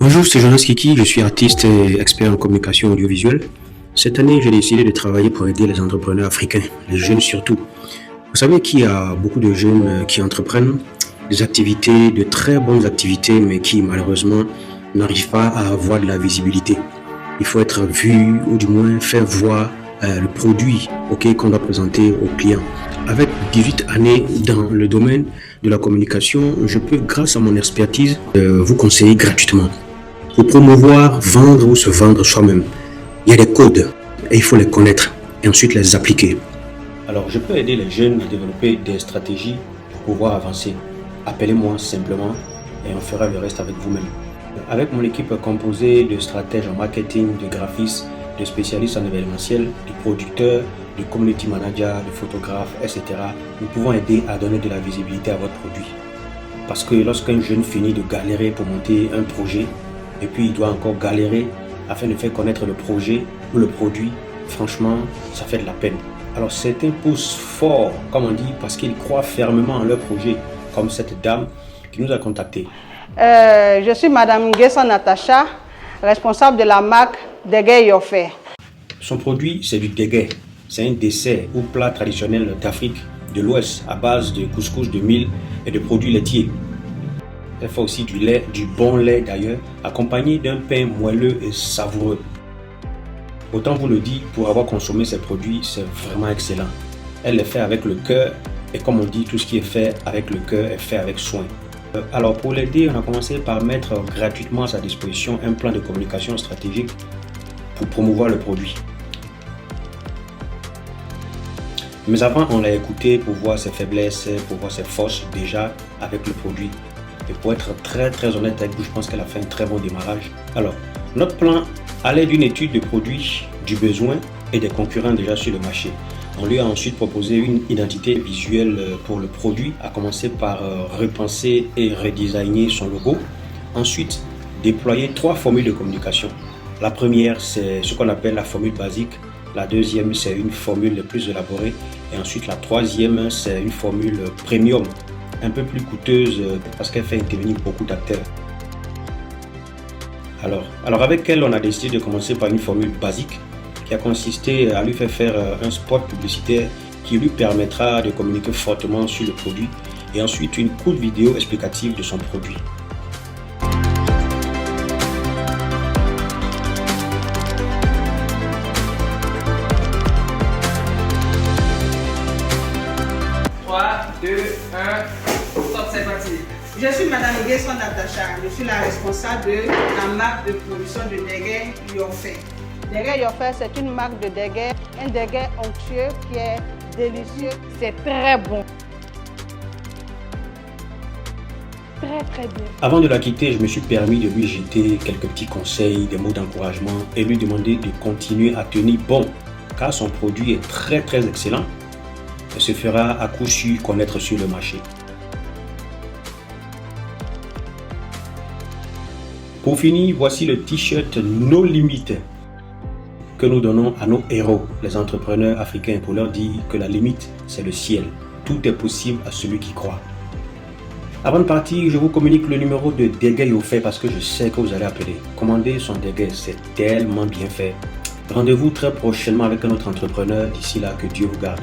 Bonjour, c'est Jonas Kiki, je suis artiste et expert en communication audiovisuelle. Cette année, j'ai décidé de travailler pour aider les entrepreneurs africains, les jeunes surtout. Vous savez qu'il y a beaucoup de jeunes qui entreprennent des activités, de très bonnes activités, mais qui malheureusement n'arrivent pas à avoir de la visibilité. Il faut être vu ou du moins faire voir le produit qu'on doit présenter aux clients. Avec 18 années dans le domaine de la communication, je peux, grâce à mon expertise, vous conseiller gratuitement. Pour promouvoir, vendre ou se vendre soi-même, il y a des codes et il faut les connaître et ensuite les appliquer. Alors, je peux aider les jeunes à développer des stratégies pour pouvoir avancer. Appelez-moi simplement et on fera le reste avec vous-même. Avec mon équipe composée de stratèges en marketing, de graphistes, de spécialistes en événementiel, de producteurs, de community managers, de photographes, etc., nous pouvons aider à donner de la visibilité à votre produit. Parce que lorsqu'un jeune finit de galérer pour monter un projet, et puis il doit encore galérer afin de faire connaître le projet ou le produit, franchement, ça fait de la peine. Alors certains poussent fort, comme on dit, parce qu'ils croient fermement en leur projet, comme cette dame qui nous a contactés. Je suis Madame Nguessa Natacha, responsable de la marque Degay Yofe. Son produit, c'est du degay. C'est un dessert ou plat traditionnel d'Afrique de l'Ouest à base de couscous de mil et de produits laitiers. Elle fait aussi du lait, du bon lait d'ailleurs, accompagné d'un pain moelleux et savoureux. Autant vous le dit, pour avoir consommé ces produits, c'est vraiment excellent. Elle les fait avec le cœur et comme on dit, tout ce qui est fait avec le cœur est fait avec soin. Alors pour l'aider, on a commencé par mettre gratuitement à sa disposition un plan de communication stratégique pour promouvoir le produit. Mais avant, on l'a écouté pour voir ses faiblesses, pour voir ses forces déjà avec le produit. Et pour être très honnête avec vous, je pense qu'elle a fait un très bon démarrage. Alors, notre plan allait d'une étude de produits, du besoin et des concurrents déjà sur le marché. On lui a ensuite proposé une identité visuelle pour le produit, à commencer par repenser et redesigner son logo. Ensuite, déployer 3 formules de communication. La première, c'est ce qu'on appelle la formule basique. La deuxième, c'est une formule plus élaborée. Et ensuite, la troisième, c'est une formule premium, un peu plus coûteuse parce qu'elle fait intervenir beaucoup d'acteurs. Alors avec elle, on a décidé de commencer par une formule basique qui a consisté à lui faire un spot publicitaire qui lui permettra de communiquer fortement sur le produit et ensuite une courte vidéo explicative de son produit. Je suis Madame Nguessa Natacha, je suis la responsable de la marque de production de Degay Yofe. Degay Yofe, c'est une marque de degay, un degay onctueux qui est délicieux. C'est très bon. Très bien. Avant de la quitter, je me suis permis de lui jeter quelques petits conseils, des mots d'encouragement et lui demander de continuer à tenir bon, car son produit est très excellent et se fera à coup sûr connaître sur le marché. Pour finir, voici le t-shirt No Limit que nous donnons à nos héros, les entrepreneurs africains, pour leur dire que la limite, c'est le ciel. Tout est possible à celui qui croit. Avant de partir, je vous communique le numéro de Degay Yofe parce que je sais que vous allez appeler. Commandez son degay, c'est tellement bien fait. Rendez-vous très prochainement avec un autre entrepreneur. D'ici là, que Dieu vous garde.